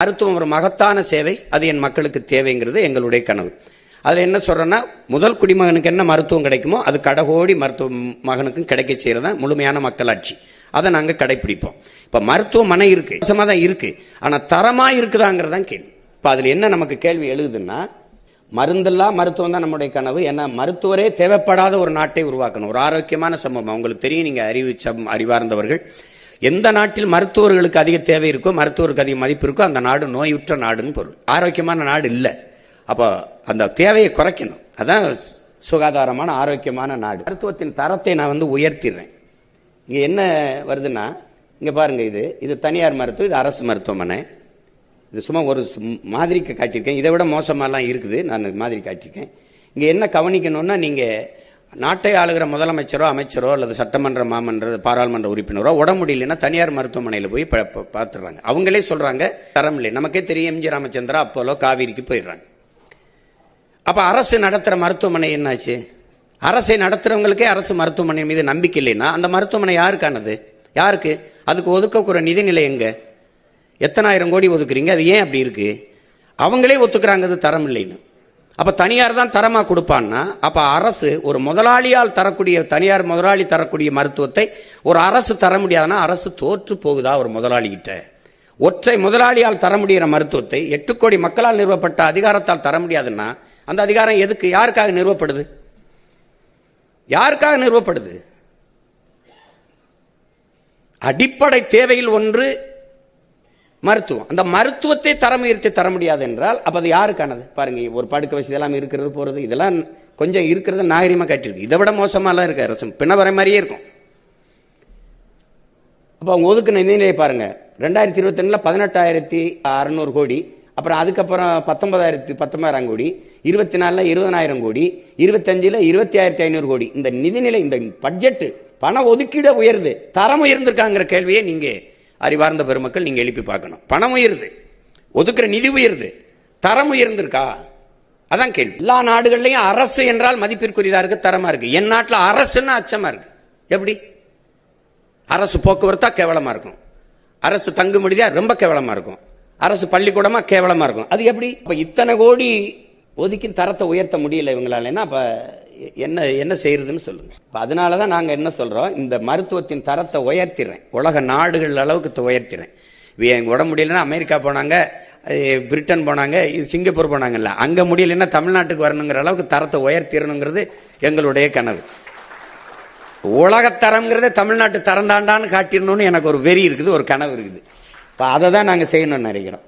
மருத்துவம் ஒரு மகத்தான சேவை, அது என் மக்களுக்கு தேவைங்கிறது எங்களுடைய கனவு. அதில் என்ன சொல்றேன்னா, முதல் குடிமகனுக்கு என்ன மருத்துவம் கிடைக்குமோ அது கடகோடி மருத்துவ மகனுக்கும் கிடைக்க செய்யறதா முழுமையான மக்களாட்சி. அதை நாங்கள் கடைபிடிப்போம். இப்போ மருத்துவமனை இருக்கு, தான் இருக்கு, ஆனால் தரமா இருக்குதாங்கிறதான் கேள்வி. இப்போ அதில் என்ன நமக்கு கேள்வி எழுதுன்னா, மருந்தெல்லா மருத்துவம் தான் நம்முடைய கனவு. ஏன்னா மருத்துவரே தேவைப்படாத ஒரு நாட்டை உருவாக்கணும், ஒரு ஆரோக்கியமான சமூகம். உங்களுக்கு தெரியும், நீங்க அறிவார்ந்தவர்கள், எந்த நாட்டில் மருத்துவர்களுக்கு அதிக தேவை இருக்கோ, மருத்துவருக்கு அதிக மதிப்பு இருக்கோ, அந்த நாடு நோயுற்ற நாடுன்னு பொருள். ஆரோக்கியமான நாடு இல்லை. அப்போ அந்த தேவையை குறைக்கணும், அதான் சுகாதாரமான ஆரோக்கியமான நாடு. மருத்துவத்தின் தரத்தை நான் உயர்த்திடுறேன். இங்க என்ன வருதுன்னா, இங்க பாருங்க, இது தனியார் மருத்துவம், இது அரசு மருத்துவமனை. இது சும்மா ஒரு மாதிரிக்கு காட்டியிருக்கேன். இதை விட மோசமாலாம் இருக்குது, நான் மாதிரி காட்டியிருக்கேன். இங்க என்ன கவனிக்கணும்னா, நீங்க நாட்டை ஆளுகிற முதலமைச்சரோ அமைச்சரோ அல்லது சட்டமன்ற மாமன்ற பாராளுமன்ற உறுப்பினரோ உடம்பு முடியலன்னா தனியார் மருத்துவமனையில் போய் பார்த்துடுறாங்க. அவங்களே சொல்றாங்க தரம் இல்லை. நமக்கே தெரியும், எம்ஜி ராமச்சந்திரா, அப்போலோ, காவிரிக்கு போயிடுறாங்க. அப்ப அரசு நடத்துற மருத்துவமனை என்னாச்சு? அரசை நடத்துறவங்களுக்கே அரசு மருத்துவமனை மீது நம்பிக்கை இல்லைன்னா அந்த மருத்துவமனை யாருக்கானது? யாருக்கு? அதுக்கு ஒதுக்கக்கூட நிதிநிலை எங்க? எத்தனாயிரம் கோடி ஒதுக்குறீங்க? அது ஏன் அப்படி இருக்கு? அவங்களே ஒத்துக்கிறாங்க அது தரம் இல்லைன்னு. அப்ப தனியார் தான் தரமா கொடுப்பான்னா, அப்ப அரசு ஒரு முதலாளியால் தரக்கூடிய, தனியார் முதலாளி தரக்கூடிய மருத்துவத்தை ஒரு அரசு தர முடியாதுன்னா அரசு தோற்று போகுதா? ஒரு முதலாளி கிட்ட ஒற்றை முதலாளியால் தர முடிகிற மருத்துவத்தை 8 கோடி மக்களால் நிறுவப்பட்ட அதிகாரத்தால் தர முடியாதுன்னா அந்த அதிகாரம் எதுக்கு? யாருக்காக நிறுவப்படுது? யாருக்காக நிறுவப்படுது? அடிப்படை தேவையில் ஒன்று மருத்துவம். அந்த மருத்துவத்தை தரம் உயர்த்தி தர முடியாது என்றால் அப்ப அது யாருக்கானது? பாருங்க, ஒரு படுக்க வசதி எல்லாம் இருக்கிறது, போறது, இதெல்லாம் கொஞ்சம் இருக்கிறது நாகரிகமா காட்டியிருக்கு. இதை விட மோசமாலாம் இருக்கு அரசு, பின்னவரை மாதிரியே இருக்கும். அப்ப அவங்க ஒதுக்குன நிதிநிலையை பாருங்க. 2022 18,600 கோடி, அப்புறம் அதுக்கப்புறம் 19,000 கோடி, 24 20,000 கோடி, 25 20,500 கோடி. இந்த நிதிநிலை, இந்த பட்ஜெட் பண ஒதுக்கீடு உயருது, தரம் உயர்ந்திருக்காங்கிற கேள்வியை நீங்க அறிவார்ந்த பெருமக்கள் நீங்க எழுப்பி பார்க்கணும். பணம் உயருது, ஒதுக்குற நிதி உயருது, தரம் உயர்ந்திருக்கா? அதான் கேள்வி. எல்லா நாடுகள்லயும் அரசு என்றால் மதிப்பிற்குரியதா இருக்கு, தரமா இருக்கு. என் நாட்டில் அரசுன்னா அச்சமா இருக்கு. எப்படி? அரசு போக்குவரத்தா கேவலமா இருக்கும், அரசு தங்கு முடியா ரொம்ப கேவலமா இருக்கும், அரசு பள்ளிக்கூடமா கேவலமா இருக்கும். அது எப்படி? அப்ப இத்தனை கோடி ஒதுக்கி தரத்தை உயர்த்த முடியல இவங்களால, அப்ப என்ன செய்யறதுன்னு சொல்லுங்க. அதனாலதான் நாங்க என்ன சொல்றோம், இந்த மருத்துவத்தின் தரத்தை உயர்த்திறேன், உலக நாடுகள் அளவுக்கு உயர்த்திறேன். உடம்பு முடியலன்னா அமெரிக்கா போனாங்க, பிரிட்டன் போனாங்க, சிங்கப்பூர் போனாங்கல்ல, அங்க முடியலன்னா தமிழ்நாட்டுக்கு வரணுங்கிற அளவுக்கு தரத்தை உயர்த்திடணுங்கிறது எங்களுடைய கனவு. உலகத்தரம்ங்கிறத தமிழ்நாட்டு தரம் தாண்டான்னு காட்டிடணும்னு எனக்கு ஒரு வெறி இருக்குது, ஒரு கனவு இருக்குது. அதை தான் நாங்க செய்யணும்னு நினைக்கிறோம்.